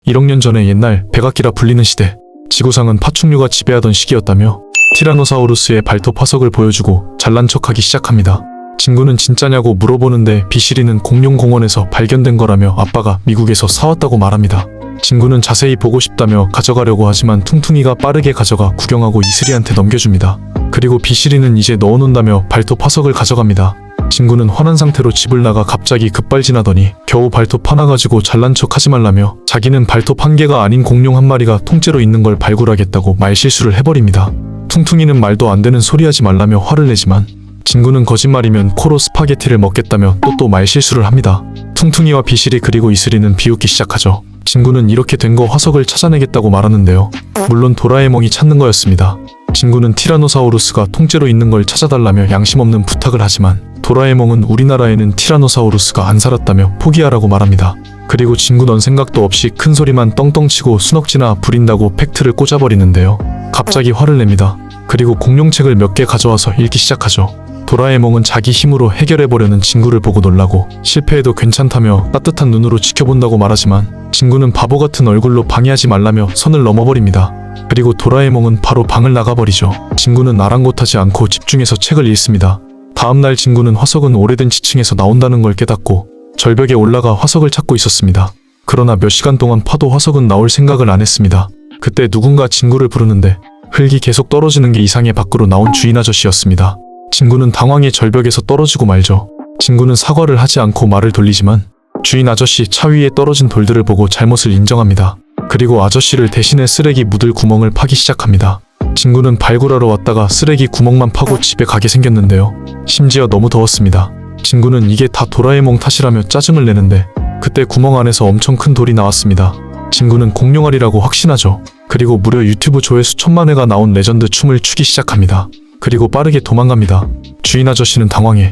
1억 년 전의 옛날 백악기라 불리는 시대, 지구상은 파충류가 지배하던 시기였다며 티라노사우루스의 발톱 화석을 보여주고 잘난 척하기 시작합니다. 친구는 진짜냐고 물어보는데 비실이는 공룡공원에서 발견된 거라며 아빠가 미국에서 사왔다고 말합니다. 친구는 자세히 보고 싶다며 가져가려고 하지만 퉁퉁이가 빠르게 가져가 구경하고 이슬이한테 넘겨줍니다. 그리고 비실이는 이제 넣어놓는다며 발톱 화석을 가져갑니다. 친구는 화난 상태로 집을 나가 갑자기 급발진하더니 겨우 발톱 하나 가지고 잘난 척 하지 말라며 자기는 발톱 한 개가 아닌 공룡 한 마리가 통째로 있는 걸 발굴하겠다고 말실수를 해버립니다. 퉁퉁이는 말도 안 되는 소리 하지 말라며 화를 내지만 친구는 거짓말이면 코로 스파게티를 먹겠다며 또 말실수를 합니다. 퉁퉁이와 비실이 그리고 이슬이는 비웃기 시작하죠. 친구는 이렇게 된 거 화석을 찾아내겠다고 말하는데요. 물론 도라에몽이 찾는 거였습니다. 친구는 티라노사우루스가 통째로 있는 걸 찾아달라며 양심 없는 부탁을 하지만 도라에몽은 우리나라에는 티라노사우루스가 안 살았다며 포기하라고 말합니다. 그리고 친구 넌 생각도 없이 큰 소리만 떵떵치고 수넋지나 부린다고 팩트를 꽂아버리는데요. 갑자기 화를 냅니다. 그리고 공룡책을 몇 개 가져와서 읽기 시작하죠. 도라에몽은 자기 힘으로 해결해보려는 친구를 보고 놀라고 실패해도 괜찮다며 따뜻한 눈으로 지켜본다고 말하지만 친구는 바보 같은 얼굴로 방해하지 말라며 선을 넘어버립니다. 그리고 도라에몽은 바로 방을 나가버리죠. 친구는 아랑곳하지 않고 집중해서 책을 읽습니다. 다음날 친구는 화석은 오래된 지층에서 나온다는 걸 깨닫고 절벽에 올라가 화석을 찾고 있었습니다. 그러나 몇 시간 동안 파도 화석은 나올 생각을 안 했습니다. 그때 누군가 친구를 부르는데 흙이 계속 떨어지는 게 이상해 밖으로 나온 주인 아저씨였습니다. 친구는 당황해 절벽에서 떨어지고 말죠. 친구는 사과를 하지 않고 말을 돌리지만 주인 아저씨 차 위에 떨어진 돌들을 보고 잘못을 인정합니다. 그리고 아저씨를 대신해 쓰레기 묻을 구멍을 파기 시작합니다. 친구는 발굴하러 왔다가 쓰레기 구멍만 파고 집에 가게 생겼는데요. 심지어 너무 더웠습니다. 친구는 이게 다 도라에몽 탓이라며 짜증을 내는데 그때 구멍 안에서 엄청 큰 돌이 나왔습니다. 친구는 공룡알이라고 확신하죠. 그리고 무려 유튜브 조회수 1000만 회가 나온 레전드 춤을 추기 시작합니다. 그리고 빠르게 도망갑니다. 주인 아저씨는 당황해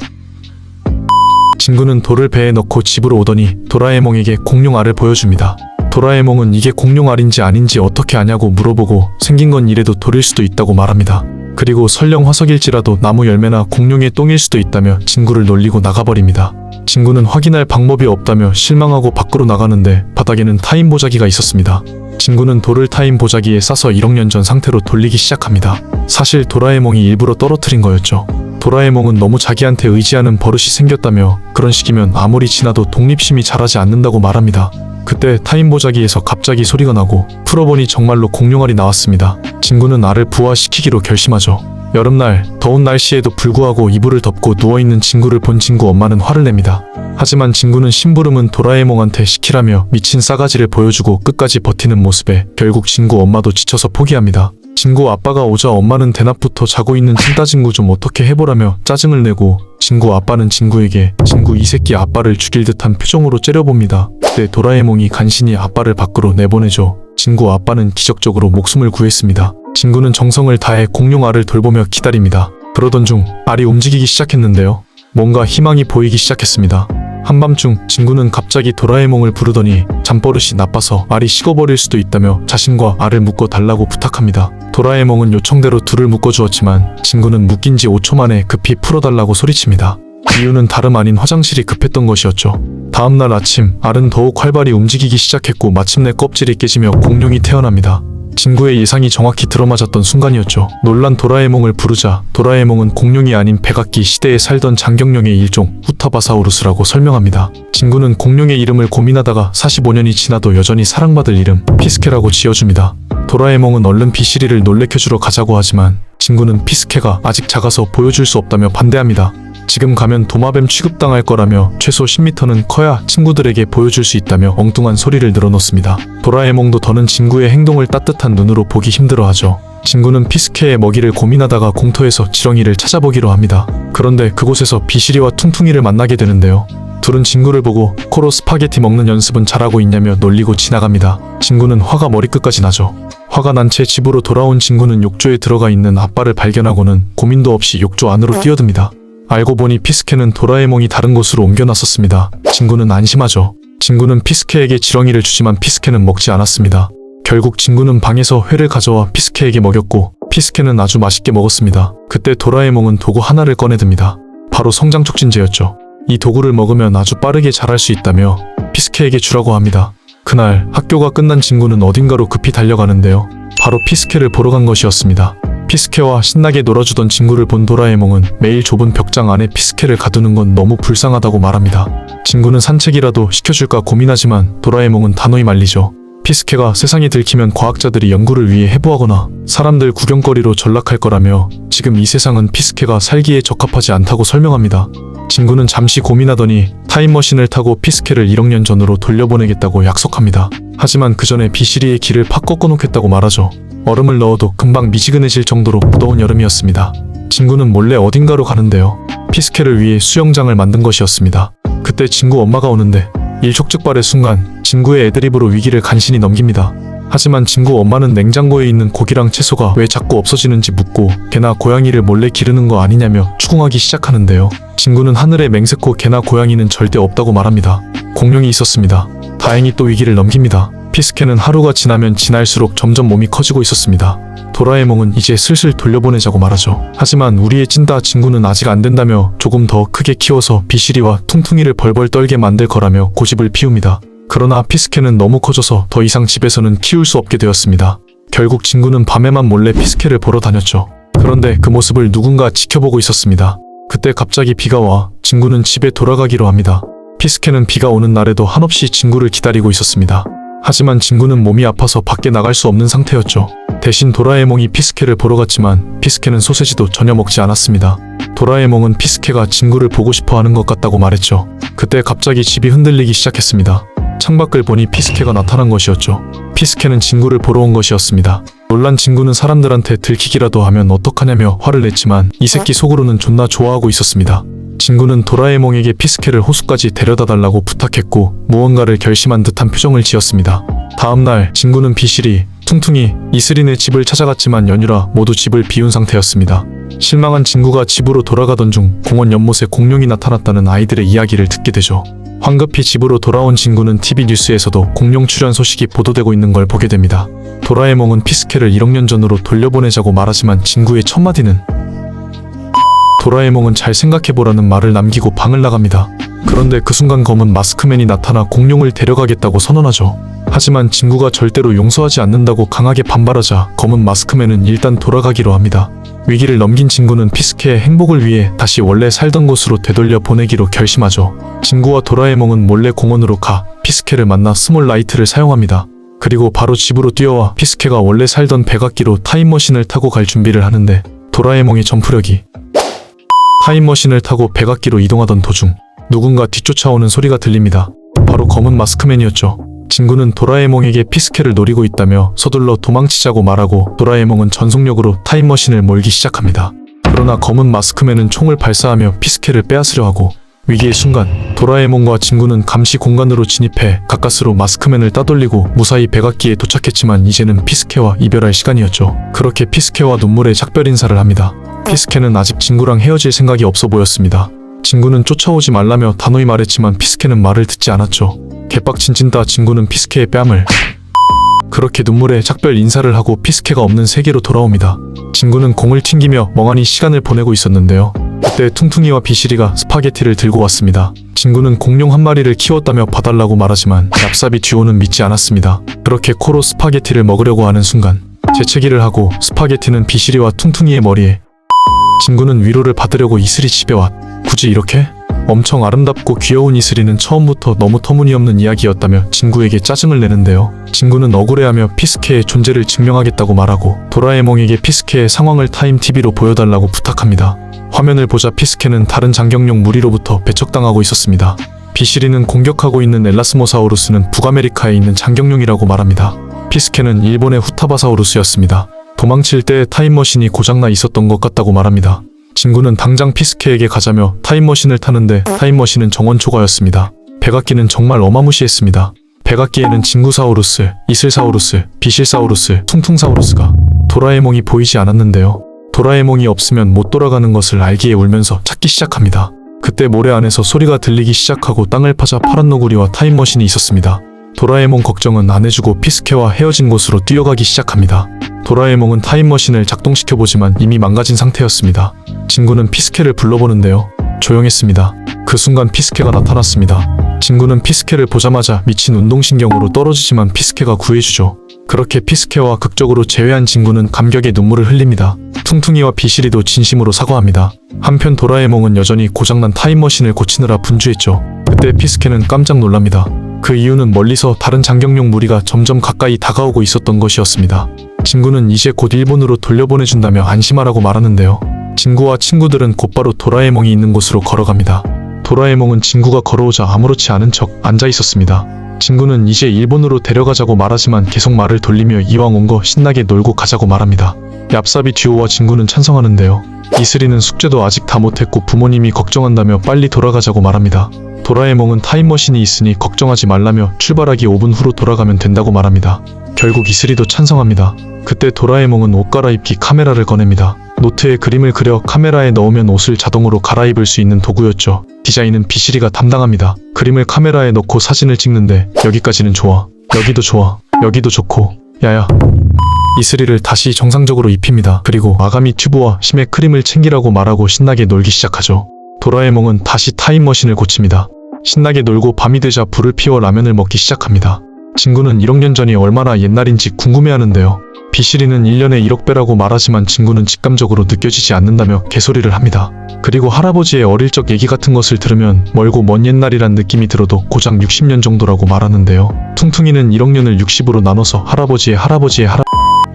친구는 돌을 배에 넣고 집으로 오더니 도라에몽에게 공룡알을 보여줍니다. 도라에몽은 이게 공룡알인지 아닌지 어떻게 아냐고 물어보고 생긴 건 이래도 돌일 수도 있다고 말합니다. 그리고 설령 화석일지라도 나무 열매나 공룡의 똥일 수도 있다며 친구를 놀리고 나가버립니다. 친구는 확인할 방법이 없다며 실망하고 밖으로 나가는데 바닥에는 타임 보자기가 있었습니다. 친구는 돌을 타임 보자기에 싸서 1억 년 전 상태로 돌리기 시작합니다. 사실 도라에몽이 일부러 떨어뜨린 거였죠. 도라에몽은 너무 자기한테 의지하는 버릇이 생겼다며 그런 식이면 아무리 지나도 독립심이 자라지 않는다고 말합니다. 그때 타임 보자기에서 갑자기 소리가 나고 풀어보니 정말로 공룡알이 나왔습니다. 친구는 알을 부화시키기로 결심하죠. 여름날 더운 날씨에도 불구하고 이불을 덮고 누워있는 친구를 본 친구 엄마는 화를 냅니다. 하지만 친구는 심부름은 도라에몽한테 시키라며 미친 싸가지를 보여주고 끝까지 버티는 모습에 결국 친구 엄마도 지쳐서 포기합니다. 친구 아빠가 오자 엄마는 대낮부터 자고 있는 찐따친구 좀 어떻게 해보라며 짜증을 내고 친구 아빠는 친구에게 친구 이 새끼 아빠를 죽일 듯한 표정으로 째려봅니다. 그때 도라에몽이 간신히 아빠를 밖으로 내보내죠. 친구 아빠는 기적적으로 목숨을 구했습니다. 친구는 정성을 다해 공룡알을 돌보며 기다립니다. 그러던 중 알이 움직이기 시작했는데요. 뭔가 희망이 보이기 시작했습니다. 한밤중 친구는 갑자기 도라에몽을 부르더니 잠버릇이 나빠서 알이 식어버릴 수도 있다며 자신과 알을 묶어 달라고 부탁합니다. 도라에몽은 요청대로 둘을 묶어주었지만 친구는 묶인 지 5초 만에 급히 풀어달라고 소리칩니다. 이유는 다름 아닌 화장실이 급했던 것이었죠. 다음날 아침 알은 더욱 활발히 움직이기 시작했고 마침내 껍질이 깨지며 공룡이 태어납니다. 친구의 예상이 정확히 들어맞았던 순간이었죠. 놀란 도라에몽을 부르자 도라에몽은 공룡이 아닌 백악기 시대에 살던 장경룡의 일종 후타바사우루스라고 설명합니다. 친구는 공룡의 이름을 고민하다가 45년이 지나도 여전히 사랑받을 이름 피스케라고 지어줍니다. 도라에몽은 얼른 비실이를 놀래켜주러 가자고 하지만 친구는 피스케가 아직 작아서 보여줄 수 없다며 반대합니다. 지금 가면 도마뱀 취급당할 거라며 최소 10m는 커야 친구들에게 보여줄 수 있다며 엉뚱한 소리를 늘어놓습니다. 도라에몽도 더는 친구의 행동을 따뜻한 눈으로 보기 힘들어하죠. 친구는 피스케의 먹이를 고민하다가 공터에서 지렁이를 찾아보기로 합니다. 그런데 그곳에서 비실이와 퉁퉁이를 만나게 되는데요. 둘은 친구를 보고 코로 스파게티 먹는 연습은 잘하고 있냐며 놀리고 지나갑니다. 친구는 화가 머리끝까지 나죠. 화가 난 채 집으로 돌아온 친구는 욕조에 들어가 있는 아빠를 발견하고는 고민도 없이 욕조 안으로 뛰어듭니다. 알고 보니 피스케는 도라에몽이 다른 곳으로 옮겨놨었습니다. 친구는 안심하죠. 친구는 피스케에게 지렁이를 주지만 피스케는 먹지 않았습니다. 결국 친구는 방에서 회를 가져와 피스케에게 먹였고 피스케는 아주 맛있게 먹었습니다. 그때 도라에몽은 도구 하나를 꺼내듭니다. 바로 성장촉진제였죠. 이 도구를 먹으면 아주 빠르게 자랄 수 있다며 피스케에게 주라고 합니다. 그날 학교가 끝난 친구는 어딘가로 급히 달려가는데요. 바로 피스케를 보러 간 것이었습니다. 피스케와 신나게 놀아주던 친구를 본 도라에몽은 매일 좁은 벽장 안에 피스케를 가두는 건 너무 불쌍하다고 말합니다. 친구는 산책이라도 시켜줄까 고민하지만 도라에몽은 단호히 말리죠. 피스케가 세상에 들키면 과학자들이 연구를 위해 해부하거나 사람들 구경거리로 전락할 거라며 지금 이 세상은 피스케가 살기에 적합하지 않다고 설명합니다. 친구는 잠시 고민하더니 타임머신을 타고 피스케를 1억 년 전으로 돌려보내겠다고 약속합니다. 하지만 그 전에 비시리의 길을 팍 꺾어놓겠다고 말하죠. 얼음을 넣어도 금방 미지근해질 정도로 무더운 여름이었습니다. 친구는 몰래 어딘가로 가는데요. 피스케를 위해 수영장을 만든 것이었습니다. 그때 친구 엄마가 오는데 일촉즉발의 순간 친구의 애드립으로 위기를 간신히 넘깁니다. 하지만 친구 엄마는 냉장고에 있는 고기랑 채소가 왜 자꾸 없어지는지 묻고 개나 고양이를 몰래 기르는 거 아니냐며 추궁하기 시작하는데요. 친구는 하늘에 맹세코 개나 고양이는 절대 없다고 말합니다. 공룡이 있었습니다. 다행히 또 위기를 넘깁니다. 피스케는 하루가 지나면 지날수록 점점 몸이 커지고 있었습니다. 도라에몽은 이제 슬슬 돌려보내자고 말하죠. 하지만 우리의 찐따 친구는 아직 안 된다며 조금 더 크게 키워서 비시리와 퉁퉁이를 벌벌 떨게 만들 거라며 고집을 피웁니다. 그러나 피스케는 너무 커져서 더 이상 집에서는 키울 수 없게 되었습니다. 결국 친구는 밤에만 몰래 피스케를 보러 다녔죠. 그런데 그 모습을 누군가 지켜보고 있었습니다. 그때 갑자기 비가 와 친구는 집에 돌아가기로 합니다. 피스케는 비가 오는 날에도 한없이 친구를 기다리고 있었습니다. 하지만 친구는 몸이 아파서 밖에 나갈 수 없는 상태였죠. 대신 도라에몽이 피스케를 보러 갔지만 피스케는 소세지도 전혀 먹지 않았습니다. 도라에몽은 피스케가 친구를 보고 싶어 하는 것 같다고 말했죠. 그때 갑자기 집이 흔들리기 시작했습니다. 창밖을 보니 피스케가 나타난 것이었죠. 피스케는 친구를 보러 온 것이었습니다. 놀란 친구는 사람들한테 들키기라도 하면 어떡하냐며 화를 냈지만 이 새끼 속으로는 존나 좋아하고 있었습니다. 친구는 도라에몽에게 피스케를 호수까지 데려다 달라고 부탁했고 무언가를 결심한 듯한 표정을 지었습니다. 다음날 친구는 비시리, 퉁퉁이, 이슬이네 집을 찾아갔지만 연유라 모두 집을 비운 상태였습니다. 실망한 친구가 집으로 돌아가던 중 공원 연못에 공룡이 나타났다는 아이들의 이야기를 듣게 되죠. 황급히 집으로 돌아온 친구는 TV 뉴스에서도 공룡 출현 소식이 보도되고 있는 걸 보게 됩니다. 도라에몽은 피스케를 1억 년 전으로 돌려보내자고 말하지만 친구의 첫마디는 도라에몽은 잘 생각해보라는 말을 남기고 방을 나갑니다. 그런데 그 순간 검은 마스크맨이 나타나 공룡을 데려가겠다고 선언하죠. 하지만 친구가 절대로 용서하지 않는다고 강하게 반발하자 검은 마스크맨은 일단 돌아가기로 합니다. 위기를 넘긴 친구는 피스케의 행복을 위해 다시 원래 살던 곳으로 되돌려 보내기로 결심하죠. 친구와 도라에몽은 몰래 공원으로 가 피스케를 만나 스몰 라이트를 사용합니다. 그리고 바로 집으로 뛰어와 피스케가 원래 살던 백악기로 타임머신을 타고 갈 준비를 하는데 도라에몽의 점프력이 타임머신을 타고 백악기로 이동하던 도중 누군가 뒤쫓아오는 소리가 들립니다. 바로 검은 마스크맨이었죠. 친구는 도라에몽에게 피스케를 노리고 있다며 서둘러 도망치자고 말하고 도라에몽은 전속력으로 타임머신을 몰기 시작합니다. 그러나 검은 마스크맨은 총을 발사하며 피스케를 빼앗으려 하고 위기의 순간 도라에몽과 친구는 감시 공간으로 진입해 가까스로 마스크맨을 따돌리고 무사히 백악기에 도착했지만 이제는 피스케와 이별할 시간이었죠. 그렇게 피스케와 눈물의 작별 인사를 합니다. 피스케는 아직 친구랑 헤어질 생각이 없어 보였습니다. 친구는 쫓아오지 말라며 단호히 말했지만 피스케는 말을 듣지 않았죠. 개빡친 찐따 친구는 피스케의 뺨을 그렇게 눈물의 작별 인사를 하고 피스케가 없는 세계로 돌아옵니다. 친구는 공을 튕기며 멍하니 시간을 보내고 있었는데요. 그때 퉁퉁이와 비시리가 스파게티를 들고 왔습니다. 친구는 공룡 한 마리를 키웠다며 봐달라고 말하지만 얍삽이 듀오는 믿지 않았습니다. 그렇게 코로 스파게티를 먹으려고 하는 순간 재채기를 하고 스파게티는 비시리와 퉁퉁이의 머리에 친구는 위로를 받으려고 이슬이 집에 왔. 굳이 이렇게? 엄청 아름답고 귀여운 이슬이는 처음부터 너무 터무니없는 이야기였다며 친구에게 짜증을 내는데요. 친구는 억울해하며 피스케의 존재를 증명하겠다고 말하고 도라에몽에게 피스케의 상황을 타임TV로 보여달라고 부탁합니다. 화면을 보자 피스케는 다른 장경용 무리로부터 배척당하고 있었습니다. 비시리는 공격하고 있는 엘라스모사우루스는 북아메리카에 있는 장경용이라고 말합니다. 피스케는 일본의 후타바사우루스였습니다. 도망칠 때 타임머신이 고장나 있었던 것 같다고 말합니다. 친구는 당장 피스케에게 가자며 타임머신을 타는데 타임머신은 정원초과였습니다. 백악기는 정말 어마무시했습니다. 백악기에는 징구사우루스, 이슬사우루스, 비실사우루스, 퉁퉁사우루스가 도라에몽이 보이지 않았는데요. 도라에몽이 없으면 못 돌아가는 것을 알기에 울면서 찾기 시작합니다. 그때 모래 안에서 소리가 들리기 시작하고 땅을 파자 파란 너구리와 타임머신이 있었습니다. 도라에몽 걱정은 안 해주고 피스케와 헤어진 곳으로 뛰어가기 시작합니다. 도라에몽은 타임머신을 작동시켜보지만 이미 망가진 상태였습니다. 친구는 피스케를 불러보는데요. 조용했습니다. 그 순간 피스케가 나타났습니다. 진구는 피스케를 보자마자 미친 운동신경으로 떨어지지만 피스케가 구해주죠. 그렇게 피스케와 극적으로 재회한 진구는 감격의 눈물을 흘립니다. 퉁퉁이와 비실이도 진심으로 사과합니다. 한편 도라에몽은 여전히 고장난 타임머신을 고치느라 분주했죠. 그때 피스케는 깜짝 놀랍니다. 그 이유는 멀리서 다른 장경용 무리가 점점 가까이 다가오고 있었던 것이었습니다. 진구는 이제 곧 일본으로 돌려보내준다며 안심하라고 말하는데요. 진구와 친구들은 곧바로 도라에몽이 있는 곳으로 걸어갑니다. 도라에몽은 진구가 걸어오자 아무렇지 않은 척 앉아 있었습니다. 진구는 이제 일본으로 데려가자고 말하지만 계속 말을 돌리며 이왕 온 거 신나게 놀고 가자고 말합니다. 얍삽이 듀오와 진구는 찬성하는데요. 이슬이는 숙제도 아직 다 못했고 부모님이 걱정한다며 빨리 돌아가자고 말합니다. 도라에몽은 타임머신이 있으니 걱정하지 말라며 출발하기 5분 후로 돌아가면 된다고 말합니다. 결국 이슬이도 찬성합니다. 그때 도라에몽은 옷 갈아입기 카메라를 꺼냅니다. 노트에 그림을 그려 카메라에 넣으면 옷을 자동으로 갈아입을 수 있는 도구였죠. 디자인은 비실이가 담당합니다. 그림을 카메라에 넣고 사진을 찍는데 여기까지는 좋아, 여기도 좋아, 여기도 좋고, 야야. 이슬이를 다시 정상적으로 입힙니다. 그리고 아가미 튜브와 심해 크림을 챙기라고 말하고 신나게 놀기 시작하죠. 도라에몽은 다시 타임머신을 고칩니다. 신나게 놀고 밤이 되자 불을 피워 라면을 먹기 시작합니다. 진구는 1억 년 전이 얼마나 옛날인지 궁금해하는데요. 비실이는 1년에 1억 배라고 말하지만 진구는 직감적으로 느껴지지 않는다며 개소리를 합니다. 그리고 할아버지의 어릴 적 얘기 같은 것을 들으면 멀고 먼 옛날이란 느낌이 들어도 고작 60년 정도라고 말하는데요. 퉁퉁이는 1억 년을 60으로 나눠서 할아버지의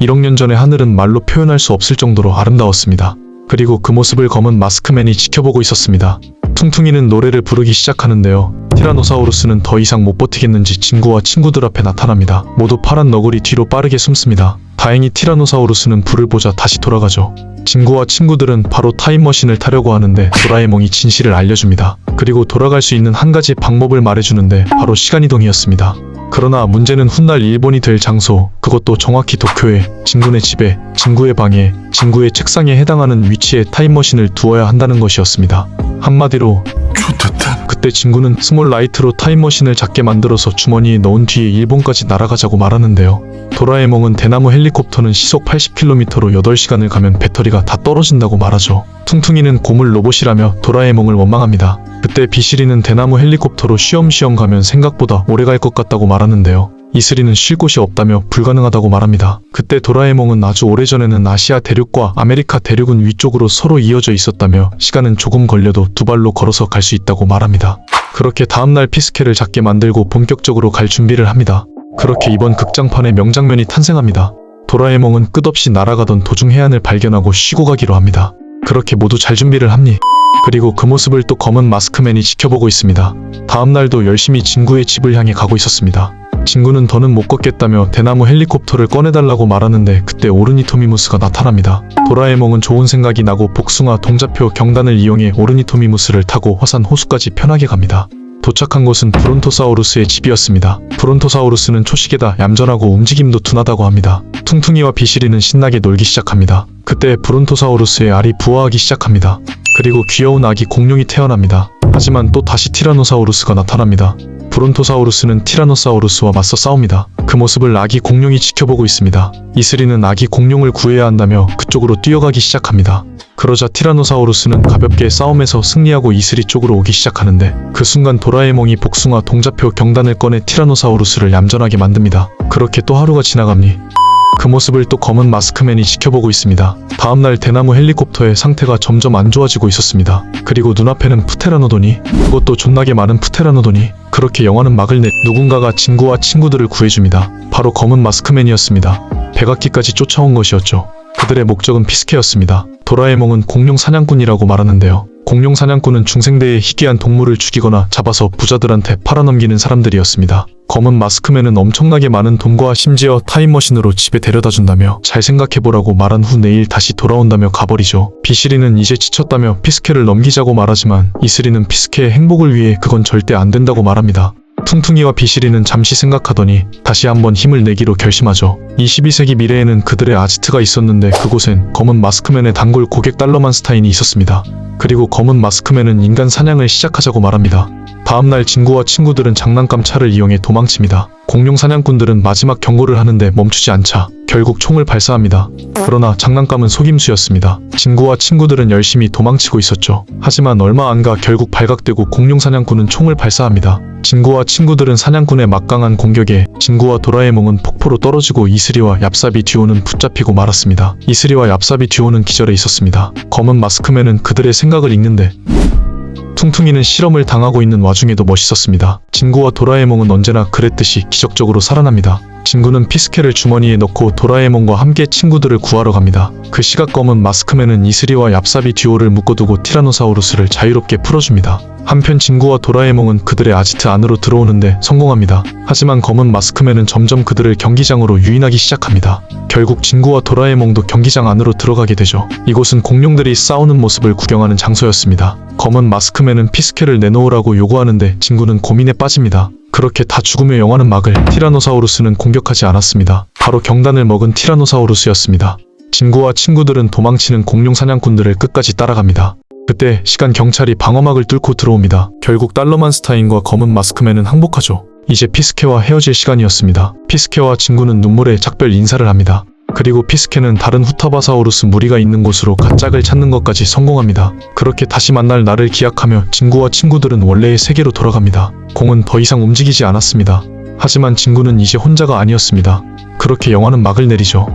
1억 년 전의 하늘은 말로 표현할 수 없을 정도로 아름다웠습니다. 그리고 그 모습을 검은 마스크맨이 지켜보고 있었습니다. 퉁퉁이는 노래를 부르기 시작하는데요. 티라노사우루스는 더 이상 못 버티겠는지 진구와 친구들 앞에 나타납니다. 모두 파란 너구리 뒤로 빠르게 숨습니다. 다행히 티라노사우루스는 불을 보자 다시 돌아가죠. 진구와 친구들은 바로 타임머신을 타려고 하는데 도라에몽이 진실을 알려줍니다. 그리고 돌아갈 수 있는 한 가지 방법을 말해주는데 바로 시간이동이었습니다. 그러나 문제는 훗날 일본이 될 장소, 그것도 정확히 도쿄에, 진구네 집에, 진구의 방에, 진구의 책상에 해당하는 위치에 타임머신을 두어야 한다는 것이었습니다. 한마디로 그때 진구는 스몰 라이트로 타임머신을 작게 만들어서 주머니에 넣은 뒤에 일본까지 날아가자고 말하는데요. 도라에몽은 대나무 헬리콥터는 시속 80km로 8시간을 가면 배터리가 다 떨어진다고 말하죠. 퉁퉁이는 고물 로봇이라며 도라에몽을 원망합니다. 그때 비실이는 대나무 헬리콥터로 쉬엄쉬엄 가면 생각보다 오래 갈 것 같다고 말하는데요. 이슬이는 쉴 곳이 없다며 불가능하다고 말합니다. 그때 도라에몽은 아주 오래전에는 아시아 대륙과 아메리카 대륙은 위쪽으로 서로 이어져 있었다며 시간은 조금 걸려도 두 발로 걸어서 갈 수 있다고 말합니다. 그렇게 다음날 피스케를 작게 만들고 본격적으로 갈 준비를 합니다. 그렇게 이번 극장판의 명장면이 탄생합니다. 도라에몽은 끝없이 날아가던 도중 해안을 발견하고 쉬고 가기로 합니다. 그렇게 모두 잘 준비를 합니. 그리고 그 모습을 또 검은 마스크맨이 지켜보고 있습니다. 다음날도 열심히 진구의 집을 향해 가고 있었습니다. 진구는 더는 못 걷겠다며 대나무 헬리콥터를 꺼내달라고 말하는데 그때 오르니토미무스가 나타납니다. 도라에몽은 좋은 생각이 나고 복숭아 동자표 경단을 이용해 오르니토미무스를 타고 화산 호수까지 편하게 갑니다. 도착한 곳은 브론토사우루스의 집이었습니다. 브론토사우루스는 초식에다 얌전하고 움직임도 둔하다고 합니다. 퉁퉁이와 비실이는 신나게 놀기 시작합니다. 그때 브론토사우루스의 알이 부화하기 시작합니다. 그리고 귀여운 아기 공룡이 태어납니다. 하지만 또 다시 티라노사우루스가 나타납니다. 브론토사우루스는 티라노사우루스와 맞서 싸웁니다. 그 모습을 아기 공룡이 지켜보고 있습니다. 이슬이는 아기 공룡을 구해야 한다며 그쪽으로 뛰어가기 시작합니다. 그러자 티라노사우루스는 가볍게 싸움에서 승리하고 이슬이 쪽으로 오기 시작하는데 그 순간 도라에몽이 복숭아 동자표 경단을 꺼내 티라노사우루스를 얌전하게 만듭니다. 그렇게 또 하루가 지나갑니. 그 모습을 또 검은 마스크맨이 지켜보고 있습니다. 다음날 대나무 헬리콥터의 상태가 점점 안 좋아지고 있었습니다. 그리고 눈앞에는 프테라노돈이, 그것도 존나게 많은 프테라노돈이. 그렇게 영화는 막을 내 누군가가 진구와 친구들을 구해줍니다. 바로 검은 마스크맨이었습니다. 백악기까지 쫓아온 것이었죠. 그들의 목적은 피스케였습니다. 도라에몽은 공룡 사냥꾼이라고 말하는데요. 공룡 사냥꾼은 중생대에 희귀한 동물을 죽이거나 잡아서 부자들한테 팔아넘기는 사람들이었습니다. 검은 마스크맨은 엄청나게 많은 돈과 심지어 타임머신으로 집에 데려다준다며 잘 생각해보라고 말한 후 내일 다시 돌아온다며 가버리죠. 비실이는 이제 지쳤다며 피스케를 넘기자고 말하지만 이슬이는 피스케의 행복을 위해 그건 절대 안 된다고 말합니다. 퉁퉁이와 비실이는 잠시 생각하더니 다시 한번 힘을 내기로 결심하죠. 22세기 미래에는 그들의 아지트가 있었는데 그곳엔 검은 마스크맨의 단골 고객 달러만스타인이 있었습니다. 그리고 검은 마스크맨은 인간 사냥을 시작하자고 말합니다. 다음날 진구와 친구들은 장난감 차를 이용해 도망칩니다. 공룡 사냥꾼들은 마지막 경고를 하는데 멈추지 않자 결국 총을 발사합니다. 그러나 장난감은 속임수였습니다. 진구와 친구들은 열심히 도망치고 있었죠. 하지만 얼마 안 가 결국 발각되고 공룡 사냥꾼은 총을 발사합니다. 진구와 친구들은 사냥꾼의 막강한 공격에 진구와 도라에몽은 폭포로 떨어지고 이슬이와 얍삽이 듀오는 붙잡히고 말았습니다. 이슬이와 얍삽이 듀오는 기절해 있었습니다. 검은 마스크맨은 그들의 생각을 읽는데 퉁퉁이는 실험을 당하고 있는 와중에도 멋있었습니다. 진구와 도라에몽은 언제나 그랬듯이 기적적으로 살아납니다. 진구는 피스케를 주머니에 넣고 도라에몽과 함께 친구들을 구하러 갑니다. 그 시각 검은 마스크맨은 이슬이와 얍삽이 듀오를 묶어두고 티라노사우루스를 자유롭게 풀어줍니다. 한편 진구와 도라에몽은 그들의 아지트 안으로 들어오는데 성공합니다. 하지만 검은 마스크맨은 점점 그들을 경기장으로 유인하기 시작합니다. 결국 진구와 도라에몽도 경기장 안으로 들어가게 되죠. 이곳은 공룡들이 싸우는 모습을 구경하는 장소였습니다. 검은 마스크맨은 피스케를 내놓으라고 요구하는데 진구는 고민에 빠집니다. 그렇게 다 죽으며 영화는 막을 티라노사우루스는 공격하지 않았습니다. 바로 경단을 먹은 티라노사우루스였습니다. 진구와 친구들은 도망치는 공룡 사냥꾼들을 끝까지 따라갑니다. 그때 시간 경찰이 방어막을 뚫고 들어옵니다. 결국 달러만스타인과 검은 마스크맨은 항복하죠. 이제 피스케와 헤어질 시간이었습니다. 피스케와 진구는 눈물에 작별 인사를 합니다. 그리고 피스케는 다른 후타바사우루스 무리가 있는 곳으로 갓 짝을 찾는 것까지 성공합니다. 그렇게 다시 만날 날을 기약하며 진구와 친구들은 원래의 세계로 돌아갑니다. 공은 더 이상 움직이지 않았습니다. 하지만 진구는 이제 혼자가 아니었습니다. 그렇게 영화는 막을 내리죠.